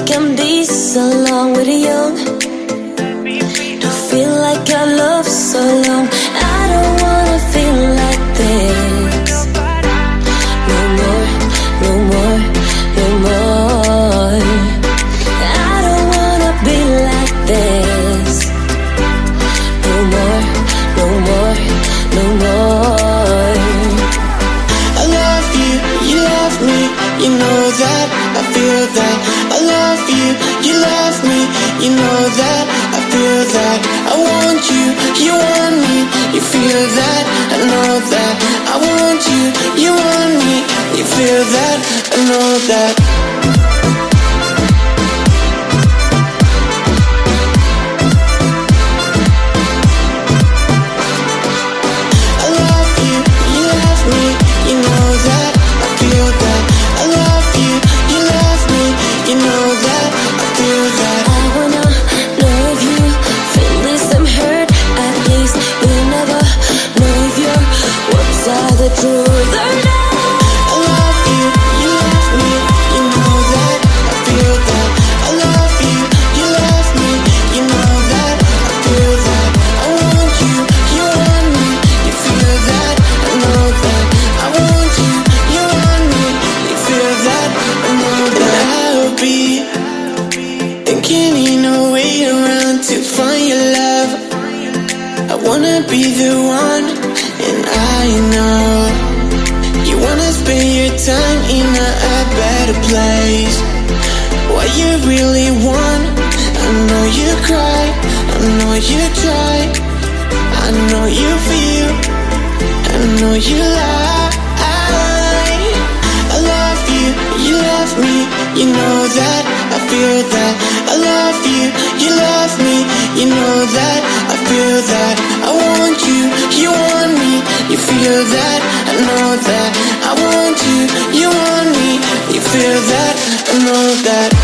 can be so long with a young. Don't feel like I love so long. I don't wanna feel like this. No more, no more, no more. I don't wanna be like this. No more, no more, no more. I love you, you love me, you know that, I feel that. I love you, you love me, you know that, I feel that. I want you, you want me, you feel that, I know that. I want you, you want me, you feel that, I know that. The truth or not. I love you, you love me, you know that, I feel that. I love you, you love me, you know that, I feel that. I want you, you want me, you feel that, I know that. I want you, you want me, you feel that, I know that. I'll be thinking in a way around to find your love. I wanna be the one, and I know you wanna spend your time in a better place. What you really want, I know you cry, I know you try, I know you feel, I know you lie. I love you, you love me, you know that, I feel that. I love you, you love me, you know that, I feel that. I want you, you want me, you feel that, I know that. I want you, you want me, you feel that, I know that.